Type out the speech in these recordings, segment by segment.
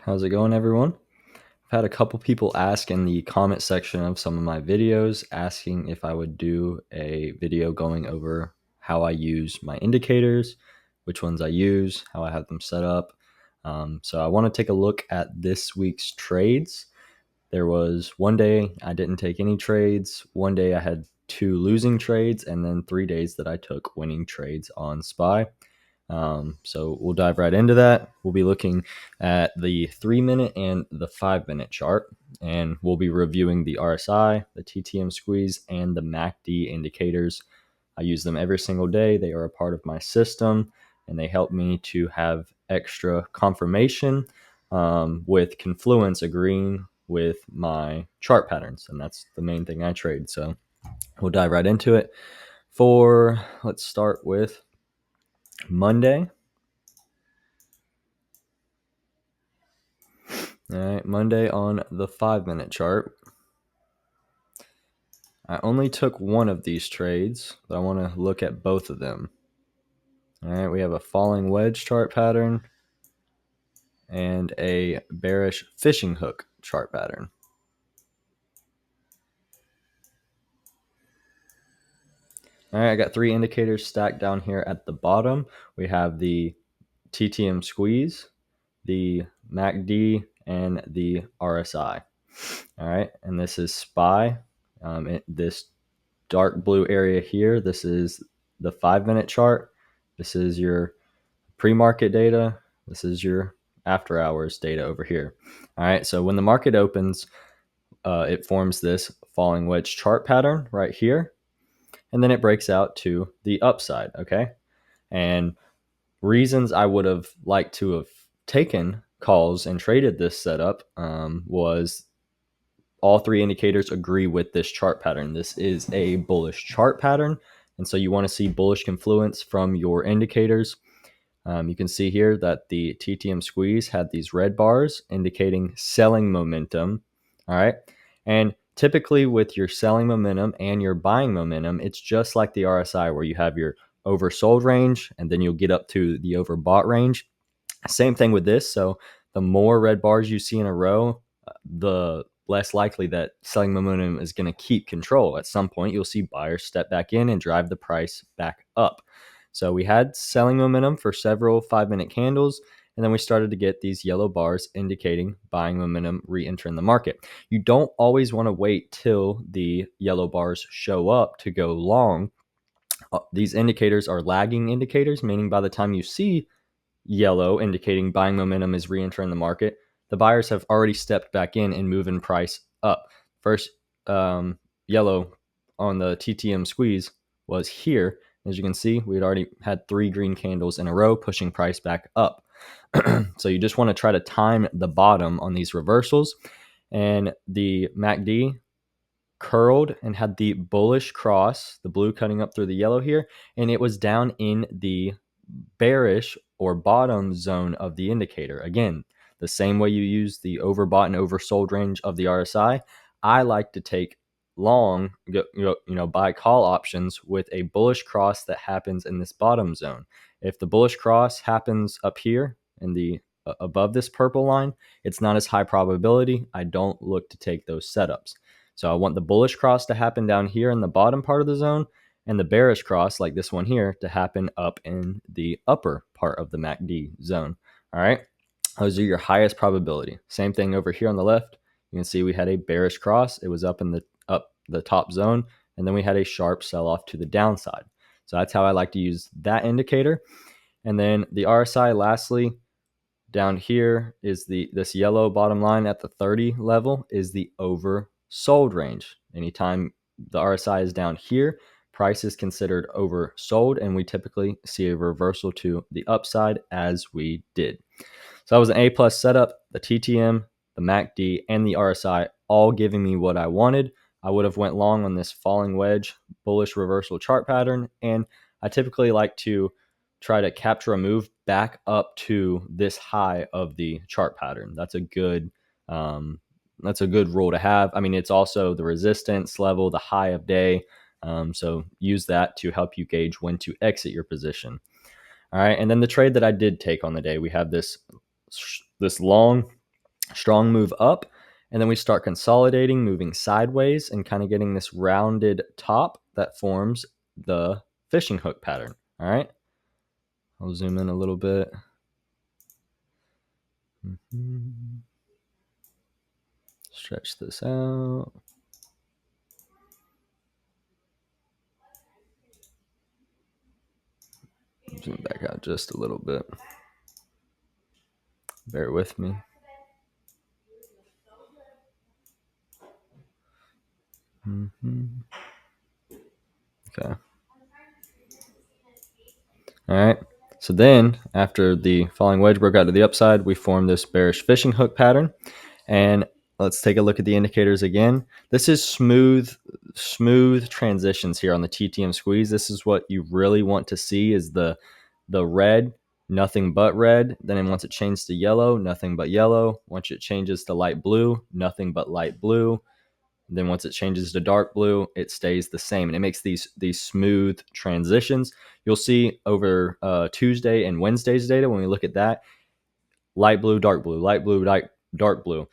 How's it going, everyone? I've had a couple people ask in the comment section of some of my videos asking if I would do a video going over how I use my indicators, which ones I use, how I have them set up. So I want to take a look at this week's trades. There was one day I didn't take any trades, one day I had 2 losing trades, and then 3 days that I took winning trades on SPY. So we'll dive right into that. We'll be looking at the 3-minute and the 5-minute chart, and we'll be reviewing the RSI, the TTM squeeze, and the MACD indicators. I use them every single day. They are a part of my system, and they help me to have extra confirmation with confluence agreeing with my chart patterns, and that's the main thing I trade. So we'll dive right into it. Let's start with Monday. All right, Monday on the 5-minute chart. I only took one of these trades, but I want to look at both of them. All right, we have a falling wedge chart pattern and a bearish fishing hook chart pattern. All right, I got 3 indicators stacked down here at the bottom. We have the TTM squeeze, the MACD, and the RSI. All right, and this is SPY. This dark blue area here, this is the 5-minute chart. This is your pre-market data. This is your after hours data over here. All right, so when the market opens, it forms this falling wedge chart pattern right here, and then it breaks out to the upside, okay? And reasons I would have liked to have taken calls and traded this setup was all 3 indicators agree with this chart pattern. This is a bullish chart pattern, and so you want to see bullish confluence from your indicators. You can see here that the TTM squeeze had these red bars indicating selling momentum. All right. And typically with your selling momentum and your buying momentum, it's just like the RSI where you have your oversold range and then you'll get up to the overbought range. Same thing with this. So the more red bars you see in a row, the less likely that selling momentum is going to keep control. At some point, you'll see buyers step back in and drive the price back up. So we had selling momentum for several 5-minute candles, and then we started to get these yellow bars indicating buying momentum re-entering the market. You don't always want to wait till the yellow bars show up to go long. These indicators are lagging indicators, meaning by the time you see yellow indicating buying momentum is re-entering the market, the buyers have already stepped back in and moving price up. First yellow on the TTM squeeze was here. As you can see, we had already had 3 green candles in a row pushing price back up. So you just want to try to time the bottom on these reversals. And the MACD curled and had the bullish cross, the blue cutting up through the yellow here, and it was down in the bearish or bottom zone of the indicator. Again, the same way you use the overbought and oversold range of the RSI, I like to take long, buy call options with a bullish cross that happens in this bottom zone. If the bullish cross happens up here in the above this purple line, it's not as high probability. I don't look to take those setups. So I want the bullish cross to happen down here in the bottom part of the zone, and the bearish cross, like this one here, to happen up in the upper part of the MACD zone. All right, those are your highest probability. Same thing over here on the left. You can see we had a bearish cross. It was up in the top zone, and then we had a sharp sell-off to the downside. So that's how I like to use that indicator. And then the RSI, lastly, down here is this yellow bottom line at the 30 level is the oversold range. Anytime the RSI is down here, price is considered oversold, and we typically see a reversal to the upside as we did. So that was an A+ setup. The TTM, the MACD, and the RSI all giving me what I wanted. I would have went long on this falling wedge bullish reversal chart pattern, and I typically like to try to capture a move back up to this high of the chart pattern. That's a good rule to have. I mean, it's also the resistance level, the high of day. So use that to help you gauge when to exit your position. All right, and then the trade that I did take on the day, we have this long strong move up, and then we start consolidating, moving sideways, and kind of getting this rounded top that forms the fishing hook pattern. All right, I'll zoom in a little bit. Stretch this out. Zoom back out just a little bit. Bear with me. Okay. All right. So then, after the falling wedge broke out to the upside, we formed this bearish fishing hook pattern. And let's take a look at the indicators again. This is smooth transitions here on the TTM squeeze. This is what you really want to see, is the red, nothing but red. Then once it changes to yellow, nothing but yellow. Once it changes to light blue, nothing but light blue. Then once it changes to dark blue, it stays the same, and it makes these smooth transitions. You'll see over Tuesday and Wednesday's data, when we look at that, light blue, dark blue, light blue, dark blue.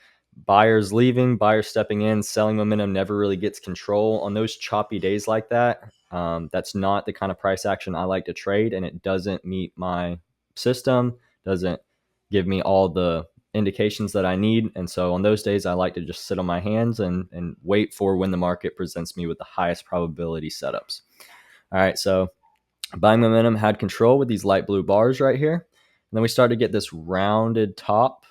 Buyers leaving, buyers stepping in, selling momentum never really gets control on those choppy days like that. That's not the kind of price action I like to trade, and it doesn't meet my system, doesn't give me all the indications that I need. And so on those days, I like to just sit on my hands and wait for when the market presents me with the highest probability setups. All right, so buying momentum had control with these light blue bars right here. And then we start to get this rounded top.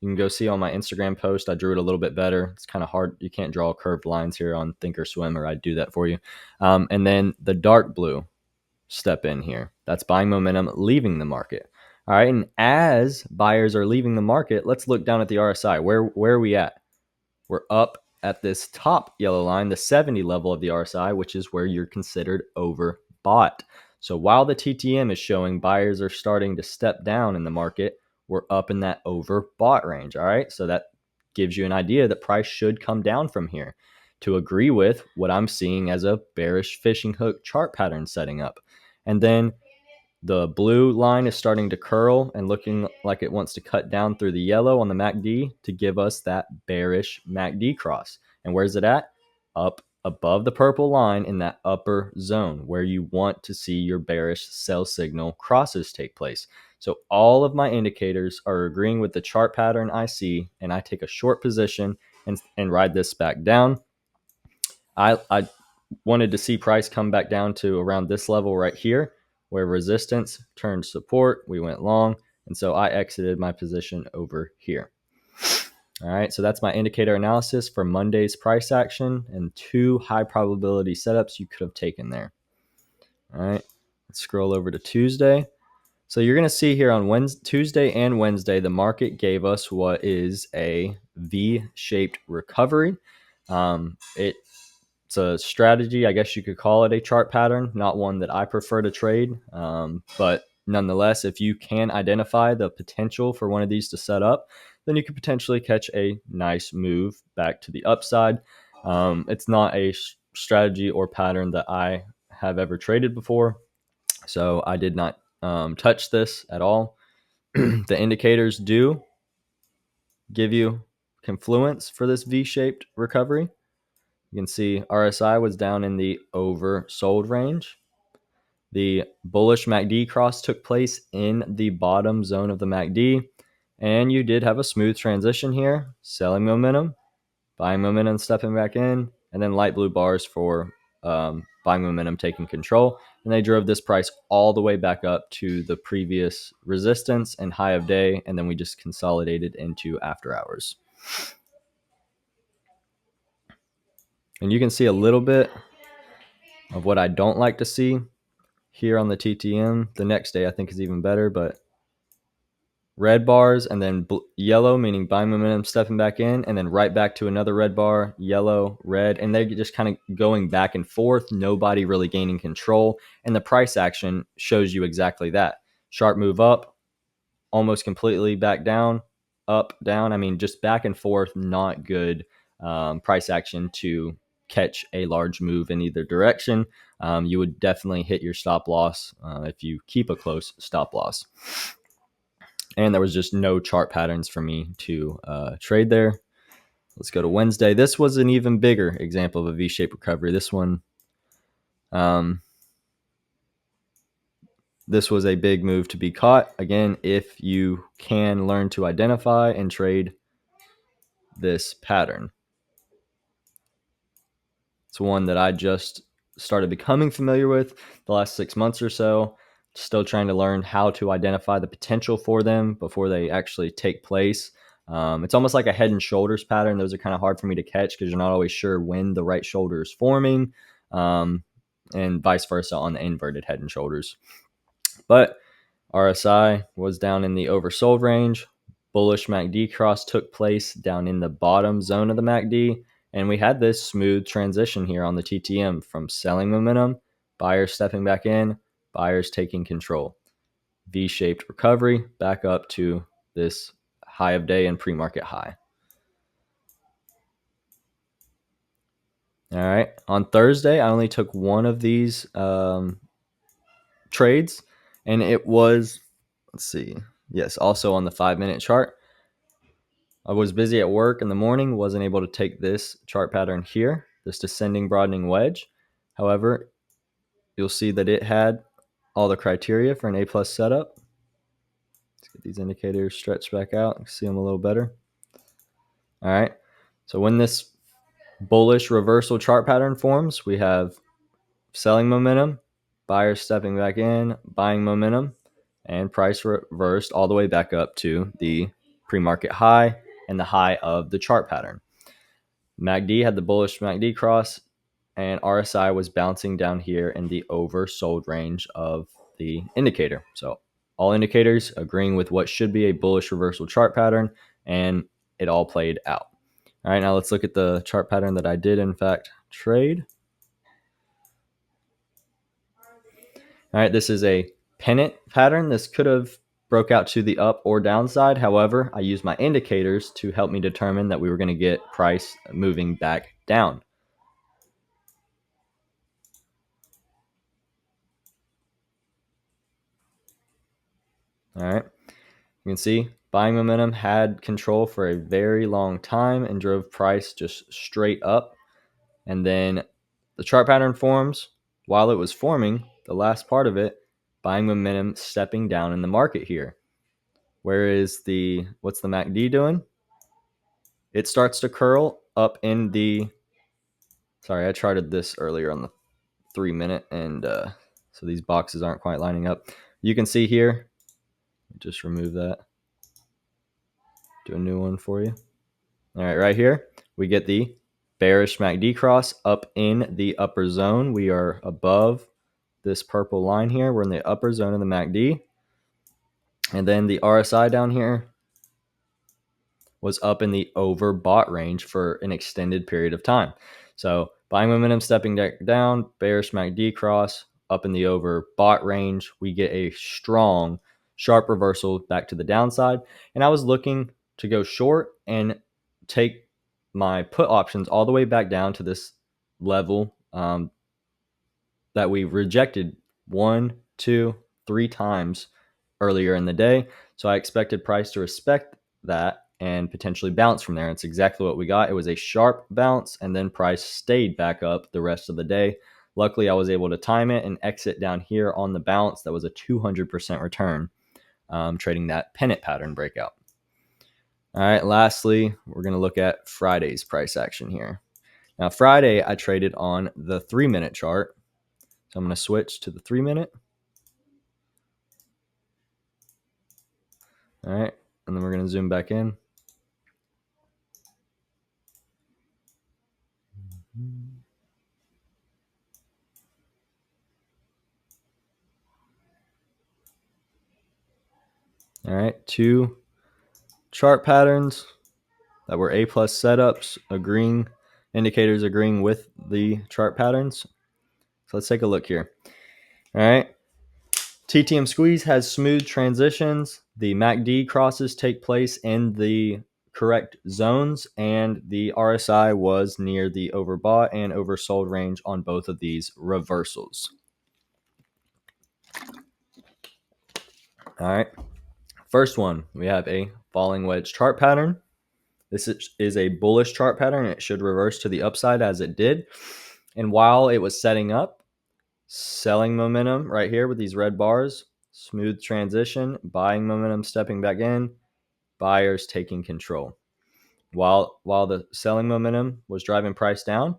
You can go see on my Instagram post, I drew it a little bit better. It's kind of hard. You can't draw curved lines here on Thinkorswim, or I'd do that for you. And then the dark blue step in here. That's buying momentum leaving the market. All right. And as buyers are leaving the market, let's look down at the RSI. Where are we at? We're up at this top yellow line, the 70 level of the RSI, which is where you're considered overbought. So while the TTM is showing buyers are starting to step down in the market, we're up in that overbought range. All right. So that gives you an idea that price should come down from here to agree with what I'm seeing as a bearish fishing hook chart pattern setting up. And then the blue line is starting to curl and looking like it wants to cut down through the yellow on the MACD to give us that bearish MACD cross. And where's it at? Up above the purple line in that upper zone where you want to see your bearish sell signal crosses take place. So all of my indicators are agreeing with the chart pattern I see, and I take a short position and ride this back down. I wanted to see price come back down to around this level right here, where resistance turned support. We went long, and so I exited my position over here. All right, so that's my indicator analysis for Monday's price action and 2 high probability setups you could have taken there. All right, let's scroll over to Tuesday. So you're going to see here on Tuesday and Wednesday, the market gave us what is a V-shaped recovery. It's a strategy, I guess you could call it a chart pattern, not one that I prefer to trade. But nonetheless, if you can identify the potential for one of these to set up, then you could potentially catch a nice move back to the upside. It's not a strategy or pattern that I have ever traded before, so I did not touch this at all. The indicators do give you confluence for this V-shaped recovery. You can see RSI was down in the oversold range. The bullish MACD cross took place in the bottom zone of the MACD, and you did have a smooth transition here, selling momentum, buying momentum, stepping back in, and then light blue bars for buying momentum taking control. And they drove this price all the way back up to the previous resistance and high of day, and then we just consolidated into after hours. And you can see a little bit of what I don't like to see here on the TTM. The next day I think is even better, but red bars and then yellow, meaning buying momentum, stepping back in, and then right back to another red bar, yellow, red, and they're just kind of going back and forth, nobody really gaining control. And the price action shows you exactly that. Sharp move up, almost completely back down, up, down. I mean, just back and forth, not good price action to catch a large move in either direction. You would definitely hit your stop loss if you keep a close stop loss. and there was just no chart patterns for me to trade there. Let's go to Wednesday. This was an even bigger example of a V-shaped recovery. This one, this was a big move to be caught. Again, if you can learn to identify and trade this pattern. It's one that I just started becoming familiar with the last 6 months or so. Still trying to learn how to identify the potential for them before they actually take place. It's almost like a head and shoulders pattern. Those are kind of hard for me to catch because you're not always sure when the right shoulder is forming, and vice versa on the inverted head and shoulders. But RSI was down in the oversold range. Bullish MACD cross took place down in the bottom zone of the MACD. And we had this smooth transition here on the TTM from selling momentum, buyers stepping back in, buyers taking control. V-shaped recovery back up to this high of day and pre-market high. All right. On Thursday, I only took one of these trades, and it was, let's see, yes, also on the 5-minute chart. I was busy at work in the morning, wasn't able to take this chart pattern here, this descending broadening wedge. However, you'll see that it had all the criteria for an A+ setup. Let's get these indicators stretched back out, see them a little better. All right, so when this bullish reversal chart pattern forms, we have selling momentum, buyers stepping back in, buying momentum, and price reversed all the way back up to the pre-market high and the high of the chart pattern. MACD had the bullish MACD cross, and RSI was bouncing down here in the oversold range of the indicator. So all indicators agreeing with what should be a bullish reversal chart pattern, and it all played out. All right, now let's look at the chart pattern that I did in fact trade. All right, this is a pennant pattern. This could have broke out to the up or downside. However, I used my indicators to help me determine that we were going to get price moving back down. All right, you can see buying momentum had control for a very long time and drove price just straight up. And then the chart pattern forms. While it was forming, the last part of it, buying momentum stepping down in the market here. Where is what's the MACD doing? It starts to curl up in the, sorry, I charted this earlier on the 3-minute, and so these boxes aren't quite lining up. You can see here, just remove that, do a new one for you. All right, right here, we get the bearish MACD cross up in the upper zone. We are above this purple line here. We're in the upper zone of the MACD. And then the RSI down here was up in the overbought range for an extended period of time. So buying momentum stepping down, bearish MACD cross up in the overbought range. We get a strong, sharp reversal back to the downside. And I was looking to go short and take my put options all the way back down to this level that we rejected 1, 2, 3 times earlier in the day. So I expected price to respect that and potentially bounce from there. It's exactly what we got. It was a sharp bounce, and then price stayed back up the rest of the day. Luckily, I was able to time it and exit down here on the bounce. That was a 200% return, trading that pennant pattern breakout. All right, lastly, we're going to look at Friday's price action here. Now, Friday, I traded on the 3-minute chart. So I'm going to switch to the 3-minute. All right, and then we're going to zoom back in. All right, 2 chart patterns that were A+ setups, indicators agreeing with the chart patterns. So let's take a look here. All right, TTM squeeze has smooth transitions. The MACD crosses take place in the correct zones, and the RSI was near the overbought and oversold range on both of these reversals. All right. First one, we have a falling wedge chart pattern. This is a bullish chart pattern. It should reverse to the upside as it did. And while it was setting up, selling momentum right here with these red bars, smooth transition, buying momentum stepping back in, buyers taking control. While the selling momentum was driving price down,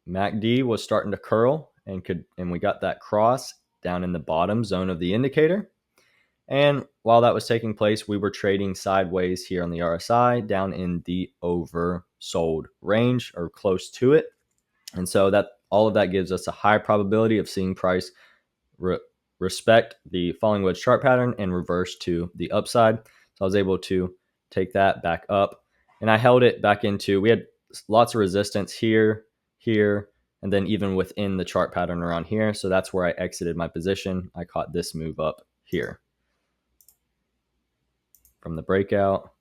MACD was starting to curl and we got that cross down in the bottom zone of the indicator. And while that was taking place, we were trading sideways here on the RSI down in the oversold range or close to it. And so that all of that gives us a high probability of seeing price respect the falling wedge chart pattern and reverse to the upside. So I was able to take that back up, and I held it back into, we had lots of resistance here, and then even within the chart pattern around here. So that's where I exited my position. I caught this move up here from the breakout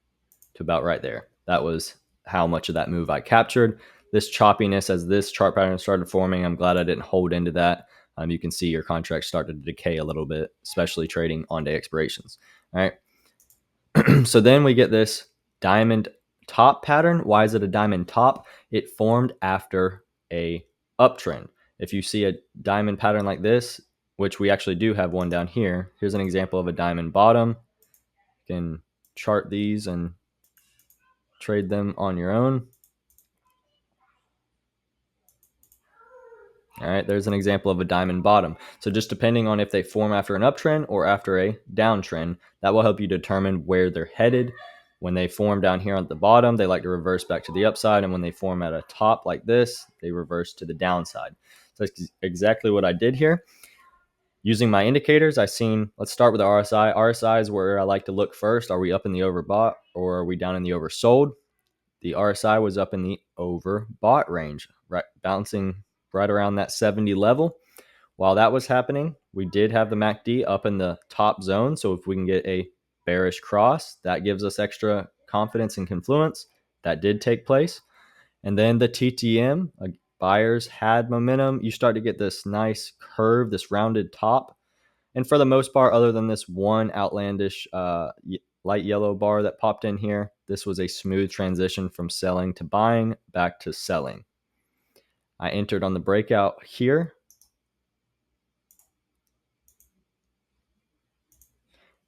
to about right there. That was how much of that move I captured. This choppiness as this chart pattern started forming, I'm glad I didn't hold into that. You can see your contracts started to decay a little bit, especially trading on-day expirations. All right. So then we get this diamond top pattern. Why is it a diamond top? It formed after a uptrend. If you see a diamond pattern like this, which we actually do have one down here, here's an example of a diamond bottom. You can chart these and trade them on your own. All right, there's an example of a diamond bottom. So just depending on if they form after an uptrend or after a downtrend, that will help you determine where they're headed. When they form down here at the bottom, they like to reverse back to the upside. And when they form at a top like this, they reverse to the downside. So that's exactly what I did here. Using my indicators, let's start with the RSI. RSI is where I like to look first. Are we up in the overbought or are we down in the oversold? The RSI was up in the overbought range, right, bouncing right around that 70 level. While that was happening, we did have the MACD up in the top zone. So if we can get a bearish cross, that gives us extra confidence and confluence. That did take place. And then the TTM, buyers had momentum. You start to get this nice curve, this rounded top. And for the most part, other than this one outlandish light yellow bar that popped in here, this was a smooth transition from selling to buying back to selling. I entered on the breakout here.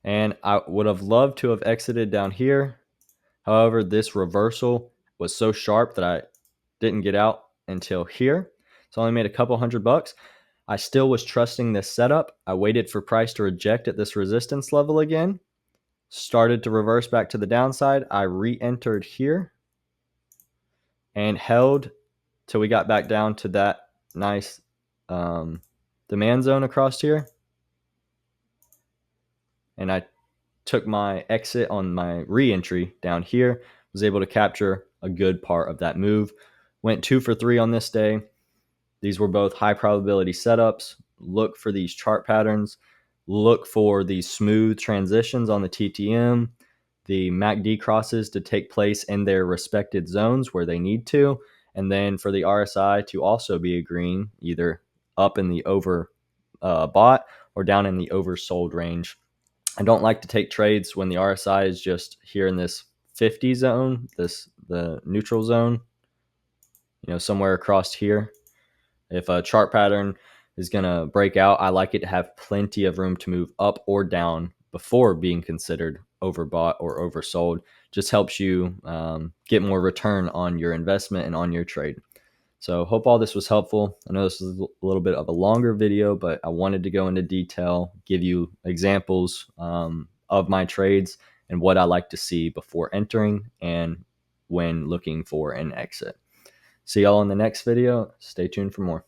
And I would have loved to have exited down here. However, this reversal was so sharp that I didn't get out until here. So I only made a couple $100. I still was trusting this setup. I waited for price to reject at this resistance level again. Started to reverse back to the downside. I re-entered here and held till we got back down to that nice demand zone across here. And I took my exit on my re-entry down here, was able to capture a good part of that move. Went 2 for 3 on this day. These were both high probability setups. Look for these chart patterns. Look for these smooth transitions on the TTM, the MACD crosses to take place in their respected zones where they need to, and then for the RSI to also be agreeing either up in the overbought or down in the oversold range. I don't like to take trades when the RSI is just here in this 50 zone, the neutral zone, somewhere across here. If a chart pattern is going to break out, I like it to have plenty of room to move up or down before being considered overbought or oversold. Just helps you get more return on your investment and on your trade. So hope all this was helpful. I know this is a little bit of a longer video, but I wanted to go into detail, give you examples of my trades and what I like to see before entering and when looking for an exit. See y'all in the next video. Stay tuned for more.